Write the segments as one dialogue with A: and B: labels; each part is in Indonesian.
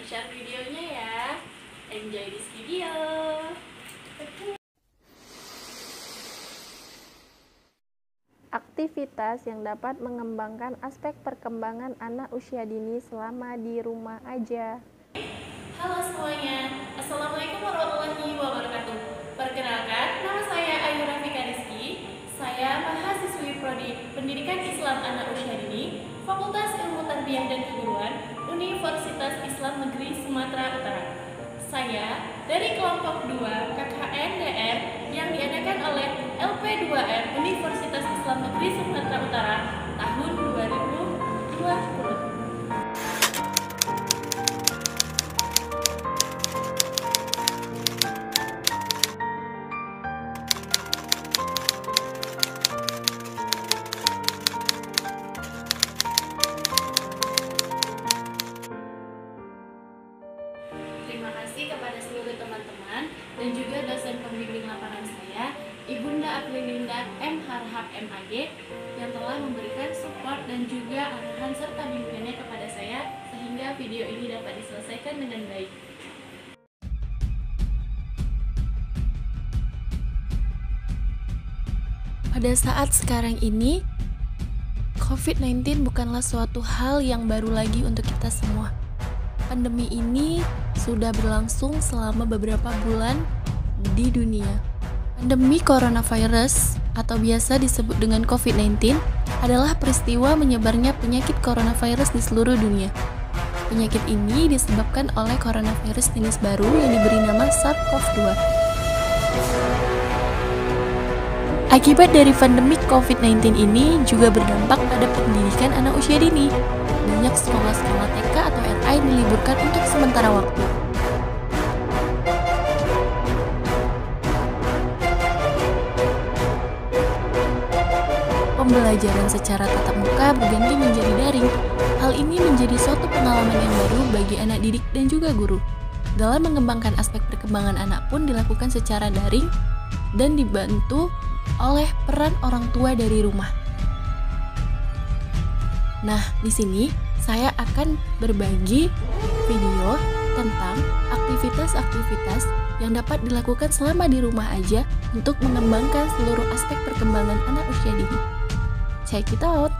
A: share videonya ya. Enjoy this video.
B: Aktivitas yang dapat mengembangkan aspek perkembangan anak usia dini selama di rumah aja.
A: Halo semuanya, Assalamualaikum warahmatullahi wabarakatuh. Perkenalkan, nama saya Ayu Rafika Rizky. Saya mahasiswi Prodi Pendidikan Islam Anak Usia Dini, Fakultas Ilmu Tarbiyah dan Keguruan, Universitas Islam Negeri Sumatera Utara. Saya dari kelompok 2 KKN-DR yang diadakan oleh LP2R Universitas Islam Negeri Sumatera Utara tahun 2020. Terima kasih kepada seluruh teman-teman dan juga dosen pembimbing lapangan saya, Ibunda Aprilinda M. Harhab MAG, yang telah memberikan support dan juga arahan serta bimbingannya kepada saya sehingga video ini dapat diselesaikan dengan baik.
C: Pada saat sekarang ini, COVID-19 bukanlah suatu hal yang baru lagi untuk kita semua. Pandemi ini sudah berlangsung selama beberapa bulan di dunia. Pandemi coronavirus atau biasa disebut dengan COVID-19 adalah peristiwa menyebarnya penyakit coronavirus di seluruh dunia. Penyakit ini disebabkan oleh coronavirus jenis baru yang diberi nama SARS-CoV-2. Akibat dari pandemi COVID-19 ini juga berdampak pada pendidikan anak usia dini. Banyak sekolah-sekolah TK atau RA diliburkan untuk sementara waktu. Pembelajaran secara tatap muka berganti menjadi daring. Hal ini menjadi suatu pengalaman yang baru bagi anak didik dan juga guru. Dalam mengembangkan aspek perkembangan anak pun dilakukan secara daring dan dibantu oleh peran orang tua dari rumah. Nah, di sini saya akan berbagi video tentang aktivitas-aktivitas yang dapat dilakukan selama di rumah aja untuk mengembangkan seluruh aspek perkembangan anak usia dini. Check it out!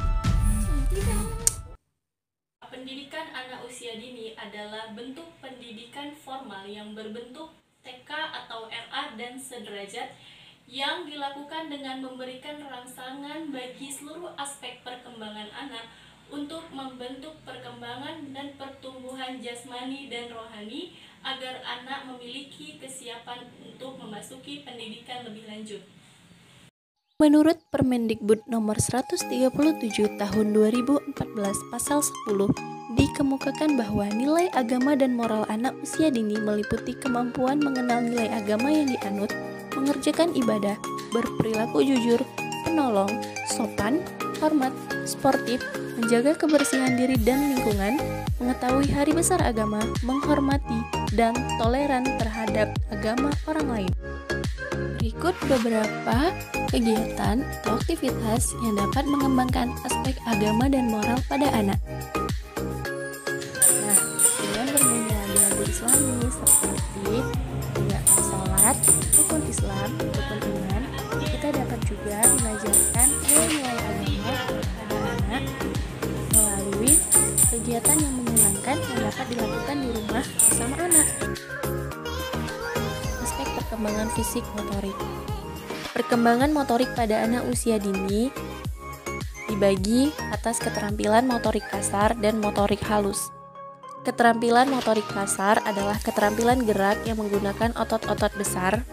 A: Pendidikan anak usia dini adalah bentuk pendidikan formal yang berbentuk TK atau RA dan sederajat yang dilakukan dengan memberikan rangsangan bagi seluruh aspek perkembangan anak untuk membentuk perkembangan dan pertumbuhan jasmani dan rohani agar anak memiliki kesiapan untuk memasuki pendidikan lebih lanjut.
C: Menurut Permendikbud nomor 137 tahun 2014 pasal 10 dikemukakan bahwa nilai agama dan moral anak usia dini meliputi kemampuan mengenal nilai agama yang dianut, mengerjakan ibadah, berperilaku jujur, penolong, sopan, hormat, sportif, menjaga kebersihan diri dan lingkungan, mengetahui hari besar agama, menghormati, dan toleran terhadap agama orang lain. Berikut beberapa kegiatan atau aktivitas yang dapat mengembangkan aspek agama dan moral pada anak. Nah, dengan bermain lagu-lagu Islami seperti menegakkan sholat, rukun Islam, rukun iman, kita dapat juga mengajarkan nilai-nilai agama pada anak melalui kegiatan yang menyenangkan yang dapat dilakukan di rumah bersama anak. Aspek perkembangan fisik motorik. Perkembangan motorik pada anak usia dini dibagi atas keterampilan motorik kasar dan motorik halus. Keterampilan motorik kasar adalah keterampilan gerak yang menggunakan otot-otot besar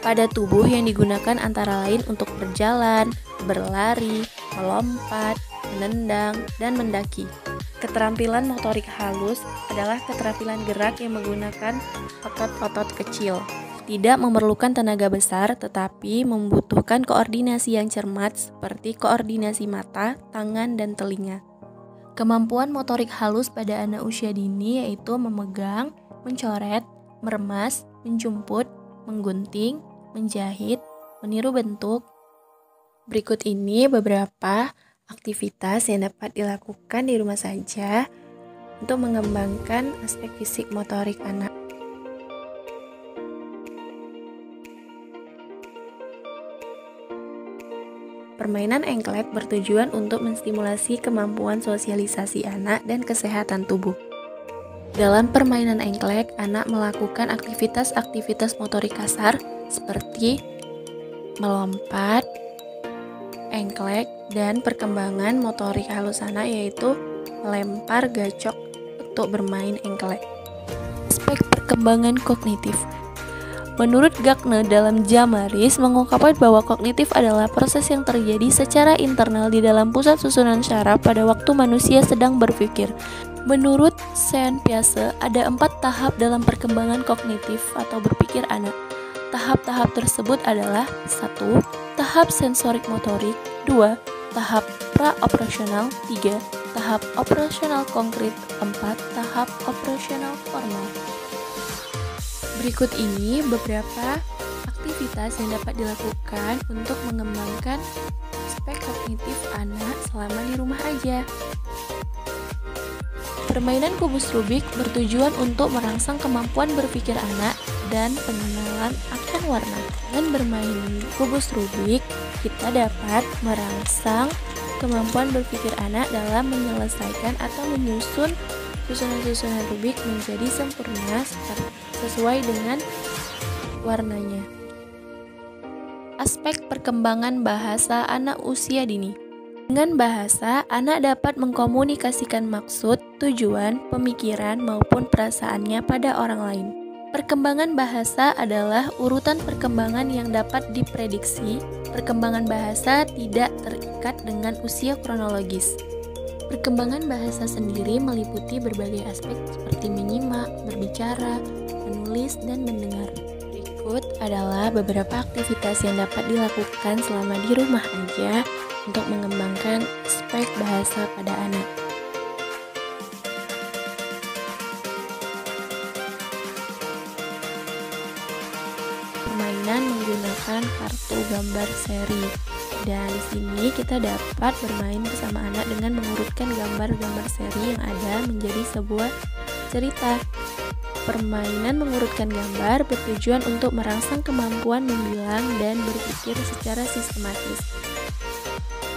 C: pada tubuh yang digunakan antara lain untuk berjalan, berlari, melompat, menendang, dan mendaki. Keterampilan motorik halus adalah keterampilan gerak yang menggunakan otot-otot kecil. Tidak memerlukan tenaga besar, tetapi membutuhkan koordinasi yang cermat seperti koordinasi mata, tangan, dan telinga. Kemampuan motorik halus pada anak usia dini yaitu memegang, mencoret, meremas, menjumput, menggunting, menjahit, meniru bentuk. Berikut ini beberapa aktivitas yang dapat dilakukan di rumah saja untuk mengembangkan aspek fisik motorik anak. Permainan engklek bertujuan untuk menstimulasi kemampuan sosialisasi anak dan kesehatan tubuh. Dalam permainan engklek, anak melakukan aktivitas-aktivitas motorik kasar seperti melompat, engklek, dan perkembangan motorik halus anak yaitu melempar gacok untuk bermain engklek. Aspek perkembangan kognitif. Menurut Gagne dalam Jamaris mengungkapkan bahwa kognitif adalah proses yang terjadi secara internal di dalam pusat susunan syaraf pada waktu manusia sedang berpikir. Menurut Saint-Piace, ada 4 tahap dalam perkembangan kognitif atau berpikir anak. Tahap-tahap tersebut adalah 1. Tahap sensorik motorik, 2. Tahap pra-operasional, 3. Tahap operasional konkret, 4. Tahap operasional formal. Berikut ini beberapa aktivitas yang dapat dilakukan untuk mengembangkan aspek kognitif anak selama di rumah aja. Permainan kubus Rubik bertujuan untuk merangsang kemampuan berpikir anak dan pengenalan akan warna. Dengan bermain kubus Rubik, kita dapat merangsang kemampuan berpikir anak dalam menyelesaikan atau menyusun susunan-susunan Rubik menjadi sempurna sesuai dengan warnanya. Aspek perkembangan bahasa anak usia dini. Dengan bahasa, anak dapat mengkomunikasikan maksud, tujuan, pemikiran, maupun perasaannya pada orang lain. Perkembangan bahasa adalah urutan perkembangan yang dapat diprediksi. Perkembangan bahasa tidak terikat dengan usia kronologis. Perkembangan bahasa sendiri meliputi berbagai aspek seperti menyimak, berbicara, menulis, dan mendengar. Berikut adalah beberapa aktivitas yang dapat dilakukan selama di rumah aja untuk mengembangkan aspek bahasa pada anak. Permainan menggunakan kartu gambar seri. Dan di sini kita dapat bermain bersama anak dengan mengurutkan gambar-gambar seri yang ada menjadi sebuah cerita. Permainan mengurutkan gambar bertujuan untuk merangsang kemampuan membilang dan berpikir secara sistematis.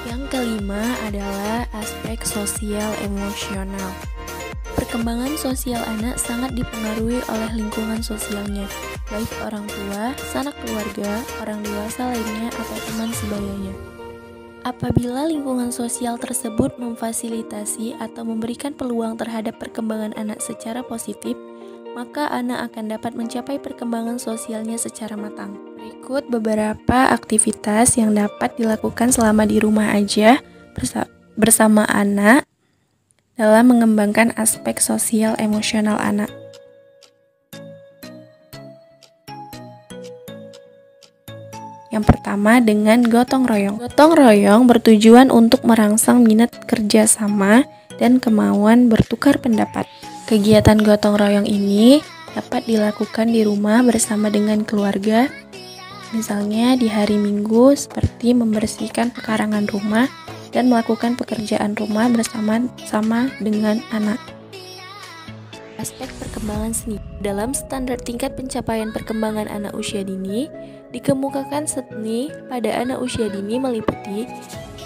C: Yang kelima adalah aspek sosial emosional. Perkembangan sosial anak sangat dipengaruhi oleh lingkungan sosialnya, baik orang tua, sanak keluarga, orang dewasa lainnya, atau teman sebayanya. Apabila lingkungan sosial tersebut memfasilitasi atau memberikan peluang terhadap perkembangan anak secara positif, maka anak akan dapat mencapai perkembangan sosialnya secara matang. Berikut beberapa aktivitas yang dapat dilakukan selama di rumah aja bersama anak dalam mengembangkan aspek sosial emosional anak. Yang pertama dengan gotong royong. Gotong royong bertujuan untuk merangsang minat kerjasama dan kemauan bertukar pendapat. Kegiatan gotong royong ini dapat dilakukan di rumah bersama dengan keluarga, misalnya di hari Minggu seperti membersihkan pekarangan rumah dan melakukan pekerjaan rumah bersama-sama dengan anak. Aspek perkembangan seni. Dalam standar tingkat pencapaian perkembangan anak usia dini, dikemukakan seni pada anak usia dini meliputi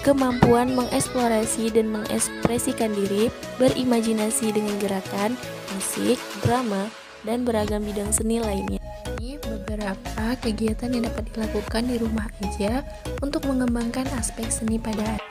C: kemampuan mengeksplorasi dan mengekspresikan diri, berimajinasi dengan gerakan, musik, drama, dan beragam bidang seni lainnya. Ini beberapa kegiatan yang dapat dilakukan di rumah aja untuk mengembangkan aspek seni pada anak.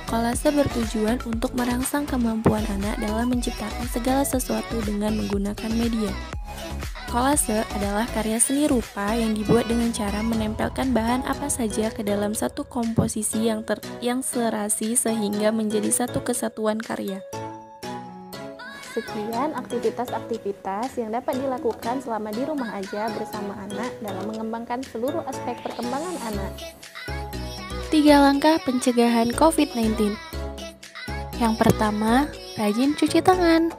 C: Kolase bertujuan untuk merangsang kemampuan anak dalam menciptakan segala sesuatu dengan menggunakan media. Kolase adalah karya seni rupa yang dibuat dengan cara menempelkan bahan apa saja ke dalam satu komposisi yang serasi sehingga menjadi satu kesatuan karya.
B: Sekian aktivitas-aktivitas yang dapat dilakukan selama di rumah aja bersama anak dalam mengembangkan seluruh aspek perkembangan anak.
C: 3 langkah pencegahan COVID-19. Yang pertama, rajin cuci tangan.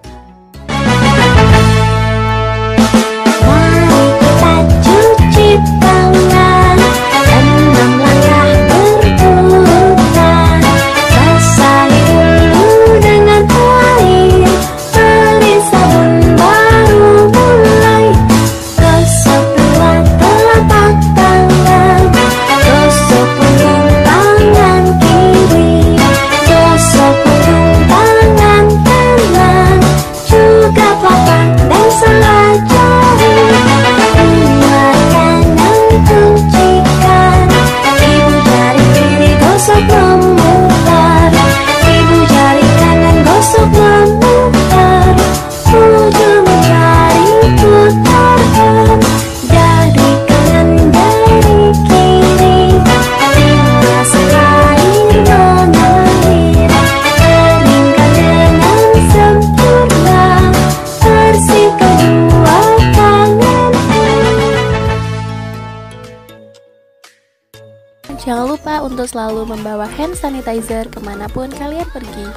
C: untuk selalu membawa hand sanitizer kemanapun kalian pergi.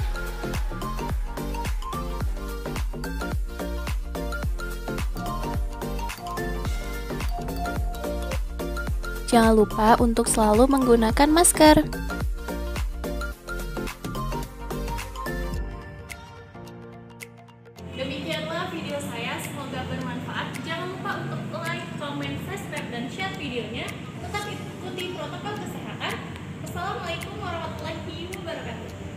C: Jangan lupa untuk selalu menggunakan masker.
A: Demikianlah video saya, semoga bermanfaat. Jangan lupa untuk like, comment, subscribe, dan share videonya. Tetap ikuti protokol kesehatan. Wassalamualaikum warahmatullahi wabarakatuh.